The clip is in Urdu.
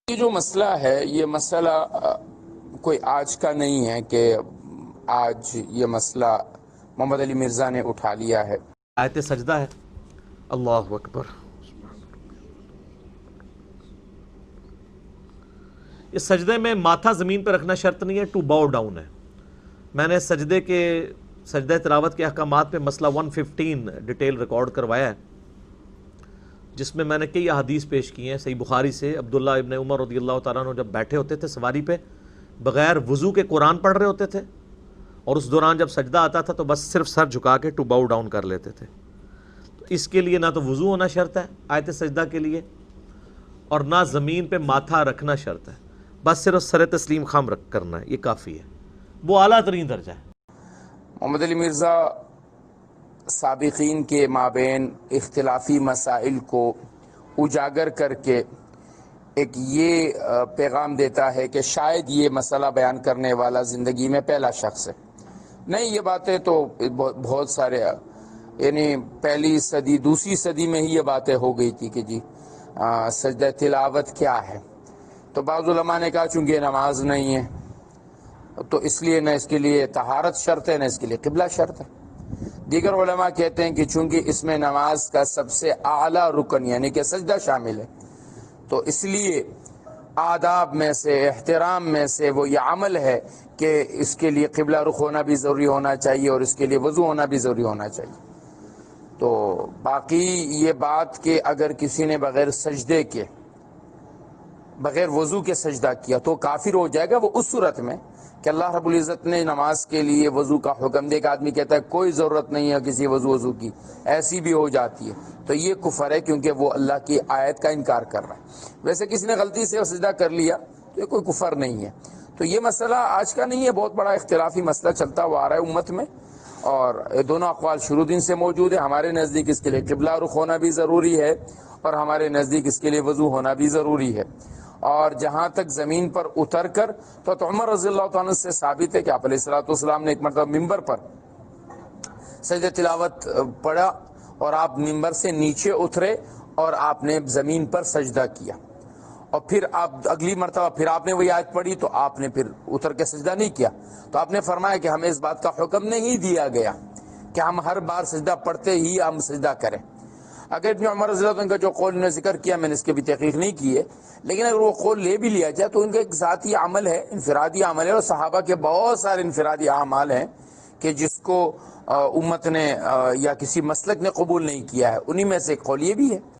یہ جو مسئلہ ہے، یہ مسئلہ کوئی آج کا نہیں ہے کہ آج یہ مسئلہ محمد علی مرزا نے اٹھا لیا ہے۔ آیت سجدہ ہے، اللہ اکبر۔ اس سجدے میں ماتھا زمین پہ رکھنا شرط نہیں ہے، ٹو باؤ ڈاؤن ہے۔ میں نے سجدہ تلاوت کے احکامات پہ مسئلہ 115 ڈیٹیل ریکارڈ کروایا ہے، جس میں میں نے کئی احادیث پیش کی ہیں صحیح بخاری سے۔ عبداللہ ابن عمر رضی اللہ تعالیٰ عنہ جب بیٹھے ہوتے تھے سواری پہ، بغیر وضو کے قرآن پڑھ رہے ہوتے تھے، اور اس دوران جب سجدہ آتا تھا تو بس صرف سر جھکا کے ٹو باؤ ڈاؤن کر لیتے تھے۔ تو اس کے لیے نہ تو وضو ہونا شرط ہے آیت سجدہ کے لیے، اور نہ زمین پہ ماتھا رکھنا شرط ہے، بس صرف سر تسلیم خم رکھ کرنا ہے، یہ کافی ہے، وہ اعلیٰ ترین درجہ ہے۔ محمد علی مرزا سابقین کے مابین اختلافی مسائل کو اجاگر کر کے ایک یہ پیغام دیتا ہے کہ شاید یہ مسئلہ بیان کرنے والا زندگی میں پہلا شخص ہے۔ نہیں، یہ باتیں تو بہت سارے، یعنی پہلی صدی دوسری صدی میں ہی یہ باتیں ہو گئی تھی کہ جی سجدہ تلاوت کیا ہے۔ تو بعض علماء نے کہا چونکہ نماز نہیں ہے تو اس لیے نہ اس کے لیے طہارت شرط ہے نہ اس کے لیے قبلہ شرط ہے۔ دیگر علماء کہتے ہیں کہ چونکہ اس میں نماز کا سب سے اعلیٰ رکن یعنی کہ سجدہ شامل ہے، تو اس لیے آداب میں سے، احترام میں سے وہ یہ عمل ہے کہ اس کے لیے قبلہ رخ ہونا بھی ضروری ہونا چاہیے اور اس کے لیے وضو ہونا بھی ضروری ہونا چاہیے۔ تو باقی یہ بات کہ اگر کسی نے بغیر سجدے کے، بغیر وضو کے سجدہ کیا تو کافر ہو جائے گا، وہ اس صورت میں کہ اللہ رب العزت نے نماز کے لیے وضو کا حکم دے، کہ آدمی کہتا ہے کوئی ضرورت نہیں ہے کسی وضو کی، ایسی بھی ہو جاتی ہے، تو یہ کفر ہے کیونکہ وہ اللہ کی آیت کا انکار کر رہا ہے۔ ویسے کسی نے غلطی سے سجدہ کر لیا تو یہ کوئی کفر نہیں ہے۔ تو یہ مسئلہ آج کا نہیں ہے، بہت بڑا اختلافی مسئلہ چلتا ہوا آ رہا ہے امت میں، اور دونوں اقوال شروع دن سے موجود ہیں۔ ہمارے نزدیک اس کے لیے قبلہ رخ ہونا بھی ضروری ہے اور ہمارے نزدیک اس کے لیے وضو ہونا بھی ضروری ہے۔ اور جہاں تک زمین پر اتر کر، تو عمر رضی اللہ عنہ سے ثابت ہے کہ آپ علیہ الصلوۃ والسلام نے ایک مرتبہ ممبر پر سجدہ تلاوت پڑھا اور آپ ممبر سے نیچے اترے اور آپ نے زمین پر سجدہ کیا، اور پھر آپ اگلی مرتبہ پھر آپ نے وہی آیت پڑھی تو آپ نے پھر اتر کے سجدہ نہیں کیا۔ تو آپ نے فرمایا کہ ہمیں اس بات کا حکم نہیں دیا گیا کہ ہم ہر بار سجدہ پڑھتے ہی ہم سجدہ کریں۔ اگر ابن عمر رضی اللہ عنہ کا جو قول نے ذکر کیا، میں نے اس کے بھی تحقیق نہیں کی ہے، لیکن اگر وہ قول لے بھی لیا جائے تو ان کا ایک ذاتی عمل ہے، انفرادی عمل ہے، اور صحابہ کے بہت سارے انفرادی اعمال ہیں کہ جس کو امت نے یا کسی مسلک نے قبول نہیں کیا ہے، انہی میں سے ایک قول یہ بھی ہے۔